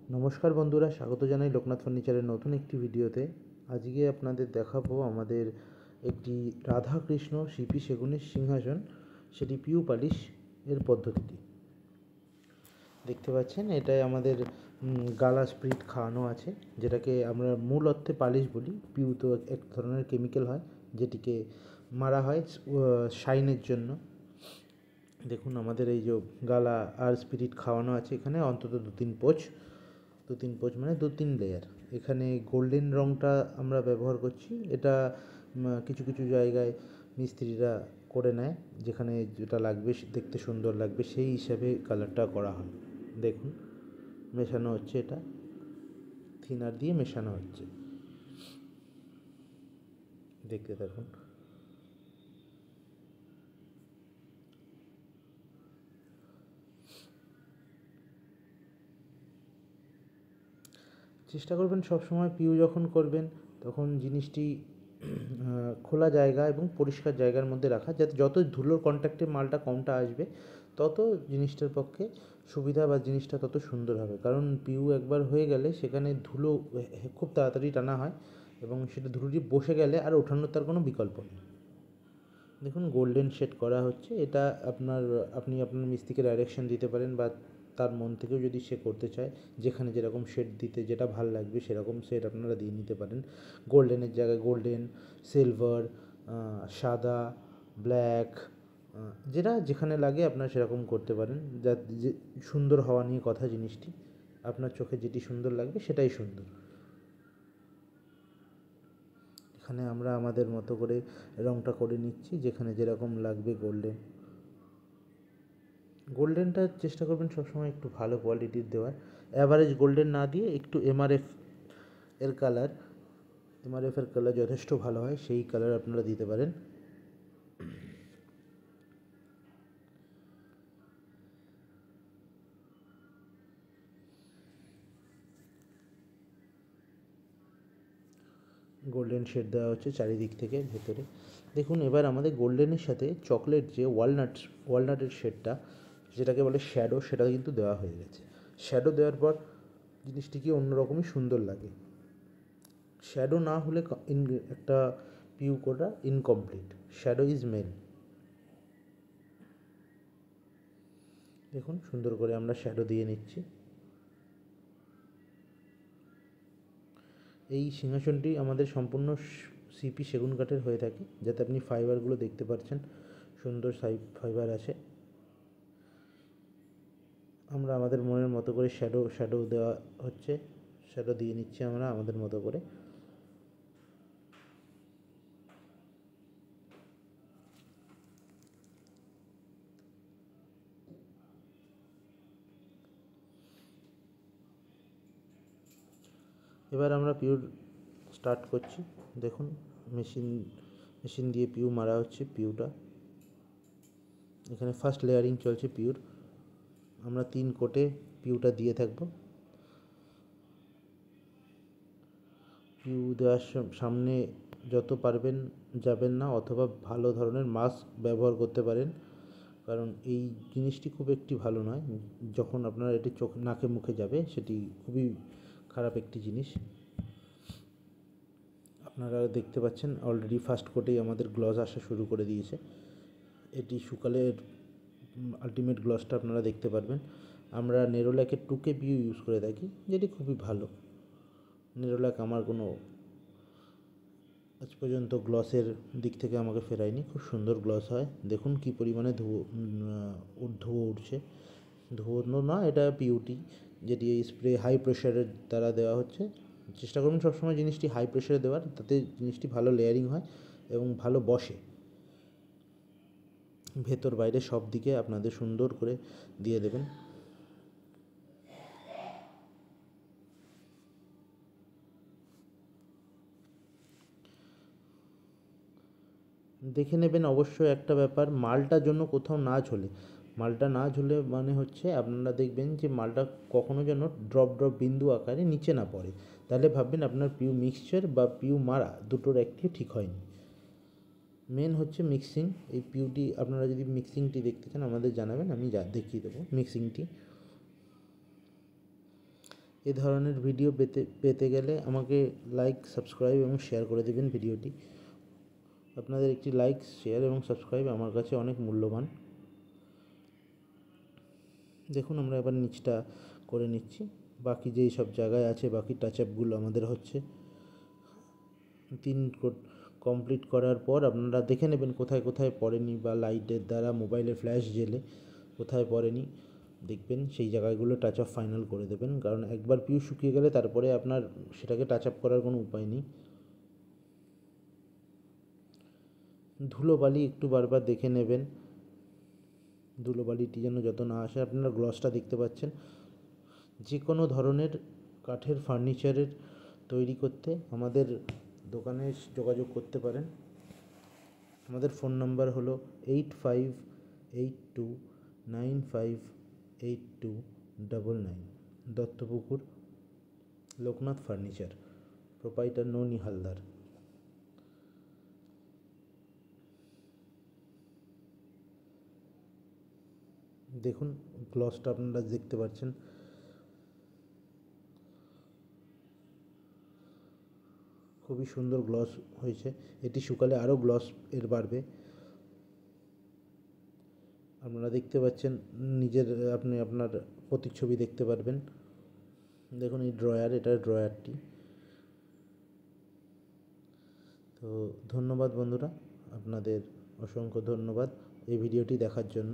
নমস্কার বন্ধুরা, স্বাগত জানাই লোকনাথ ফার্নিচারের নতুন একটি ভিডিওতে। আজকে আপনাদের দেখাবো আমাদের একটি রাধাকৃষ্ণ সিপি সেগুনের সিংহাসন, সেটি পিউ পালিশ এর পদ্ধতিটি দেখতে পাচ্ছেন। এটাই আমাদের গালা স্প্রিট খাওয়ানো আছে, যেটাকে আমরা মূল অর্থে পালিশ বলি। পিউ তো এক ধরনের কেমিক্যাল হয় যেটিকে মারা হয় শাইনের জন্য। দেখুন আমাদের এই যে গালা আর স্পিরিট খাওয়ানো আছে, এখানে অন্তত দু তিন পোচ মানে 2-3 লেয়ার। এখানে গোল্ডেন রঙটা আমরা ব্যবহার করছি। এটা কিছু কিছু জায়গায় মিস্ত্রিরা করে নেয়, যেখানে যেটা লাগবে দেখতে সুন্দর লাগবে সেই হিসাবে কালারটা করা হয়। দেখুন মেশানো হচ্ছে, এটা থিনার দিয়ে মেশানো হচ্ছে, দেখতে থাকুন। চেষ্টা করবেন সবসময় পিউ যখন করবেন তখন জিনিসটি খোলা জায়গা এবং পরিষ্কার জায়গার মধ্যে রাখা, যাতে যত ধুলোর কন্ট্যাক্টে মালটা কমটা আসবে তত জিনিসটার পক্ষে সুবিধা বা জিনিসটা তত সুন্দর হবে। কারণ পিউ একবার হয়ে গেলে সেখানে ধুলো খুব তাড়াতাড়ি টানা হয় এবং সেটা ধুলোটি বসে গেলে আর ওঠানোর তার কোনো বিকল্প নেই। দেখুন গোল্ডেন শেড করা হচ্ছে। এটা আপনি আপনার মিস্ত্রিকে ডাইরেকশন দিতে পারেন, বা তার মন থেকেও যদি সে করতে চায়, যেখানে যেরকম শেড দিতে যেটা ভাল লাগবে সেরকম শেড আপনারা দিয়ে নিতে পারেন। গোল্ডেনের জায়গায় গোল্ডেন, সিলভার, সাদা, ব্ল্যাক, যেটা যেখানে লাগে আপনারা সেরকম করতে পারেন। যা যে সুন্দর হওয়া নিয়ে কথা, জিনিসটি আপনার চোখে যেটি সুন্দর লাগবে সেটাই সুন্দর। এখানে আমরা আমাদের মতো করে রঙটা করে নিচ্ছি, যেখানে যেরকম লাগবে গোল্ডেনটা চেষ্টা করবেন সবসময় একটু ভালো কোয়ালিটির দেওয়ার। অ্যাভারেজ গোল্ডেন না দিয়ে একটু এর কালার এমআরএফের কালার যথেষ্ট ভালো হয়, সেই কালার আপনারা দিতে পারেন। গোল্ডেন শেড দেওয়া হচ্ছে চারিদিক থেকে ভেতরে। দেখুন এবার আমাদের গোল্ডেনের সাথে চকলেট যে ওয়ালনাটের শেডটা, যেটাকে বলে শ্যাডো, সেটা কিন্তু দেওয়া হয়ে গেছে। শ্যাডো দেওয়ার পর জিনিসটি কি অন্যরকমই সুন্দর লাগে। শ্যাডো না হলে একটা পিউ করা ইনকমপ্লিট। Shadow is main. দেখুন সুন্দর করে আমরা শ্যাডো দিয়ে নিচ্ছি। এই সিংহাসনটি আমাদের সম্পূর্ণ সিপি সেগুন কাঠের হয়ে থাকে, যাতে আপনি ফাইবারগুলো দেখতে পাচ্ছেন, সুন্দর ফাইবার আছে। আমরা আমাদের মনের মতো করে শ্যাডো দেওয়া হচ্ছে, শ্যাডো দিয়ে নিচ্ছি আমরা আমাদের মতো করে। এবার আমরা পিউর স্টার্ট করছি। দেখুন মেশিন দিয়ে পিউ মারা হচ্ছে। পিউটা এখানে ফার্স্ট লেয়ারিং চলছে পিউর। আমরা 3 কোটে পিউটা দিয়ে থাকবো। পিউ দেওয়ার সামনে যত পারবেন যাবেন না, অথবা ভালো ধরনের মাস্ক ব্যবহার করতে পারেন, কারণ এই জিনিসটি খুব একটি ভালো নয়। যখন আপনার এটি চোখ নাকে মুখে যাবে সেটি খুবই খারাপ একটি জিনিস। আপনারা দেখতে পাচ্ছেন অলরেডি ফার্স্ট কোটেই আমাদের গ্লস আসা শুরু করে দিয়েছে। এটি শুকালে আলটিমেট গ্লসটা আপনারা দেখতে পারবেন। আমরা নেরোল্যাকের 2K পিউ ইউজ করে থাকি, যেটি খুবই ভালো। নেরোল্যাক আমার কোনো আজ পর্যন্ত গ্লসের দিক থেকে আমাকে ফেরায়নি, খুব সুন্দর গ্লস হয়। দেখুন কি পরিমাণে ধুয়ো উঠছে। ধুয়ো না, এটা পিউটি, যেটি এই স্প্রে হাই প্রেশারের দ্বারা দেওয়া হচ্ছে। চেষ্টা করবেন সবসময় জিনিসটি হাই প্রেশারে দেওয়ার, তাতে জিনিসটি ভালো লেয়ারিং হয় এবং ভালো বসে। ভেতর বাইরে সব দিকে আপনাদের সুন্দর করে দিয়ে দেবেন। দেখে নেবেন অবশ্যই একটা ব্যাপার, মালটা জন্য কোথাও মালটা না ঝুলে মানে হচ্ছে আপনারা দেখবেন যে মালটা কখনো যেন ড্রপ বিন্দু আকারে নিচে না পড়ে, তাহলে ভাববেন আপনার পিউ মিক্সচার বা পিউ মারা দুটোর একটি ঠিক হয়নি। মেন হচ্ছে মিক্সিং। এই পিউটি আপনারা যদি মিক্সিংটি দেখতে চান আমাদের জানাবেন, আমি দেখিয়ে দেবো মিক্সিংটি। এ ধরনের ভিডিও পেতে গেলে আমাকে লাইক, সাবস্ক্রাইব এবং শেয়ার করে দেবেন ভিডিওটি। আপনাদের একটি লাইক, শেয়ার এবং সাবস্ক্রাইব আমার কাছে অনেক মূল্যবান। দেখুন আমরা এবার নিচটা করে নিচ্ছি। বাকি যেই সব জায়গায় আছে বাকি টাচ আপগুলো আমাদের হচ্ছে। 3 কোট কমপ্লিট করার পর আপনারা দেখে নেবেন কোথায় কোথায় পড়েনি, বা লাইটের দ্বারা মোবাইলে ফ্ল্যাশ জেলে কোথায় পড়েনি দেখবেন, সেই জায়গাগুলো টাচ আপ ফাইনাল করে দেবেন। কারণ একবার পিউ শুকিয়ে গেলে তারপরে আপনার সেটাকে টাচ আপ করার কোনো উপায় নেই। ধুলোবালি একটু বারবার দেখে নেবেন, ধুলোবালিটি যেন যত না আসে। আপনারা গ্লসটা দেখতে পাচ্ছেন। যে কোনো ধরনের কাঠের ফার্নিচারের তৈরি করতে আমাদের দোকানে যোগাযোগ করতে পারেন। আমাদের ফোন নাম্বার হলো 8582958299। দত্তপুকুর, লোকনাথ ফার্নিচার, প্রোপাইটার ননি হালদার। দেখুন গ্লসটা আপনারা দেখতে পাচ্ছেন। খুবই সুন্দর গ্লস হয়েছে। এটি শুকালে আরও গ্লস এর বাড়বে। আপনারা দেখতে পাচ্ছেন, আপনি আপনার প্রতিচ্ছবি দেখতে পারবেন। দেখুন এই ড্রয়ার, এটা ড্রয়ারটি। তো ধন্যবাদ বন্ধুরা, আপনাদের অসংখ্য ধন্যবাদ এই ভিডিওটি দেখার জন্য।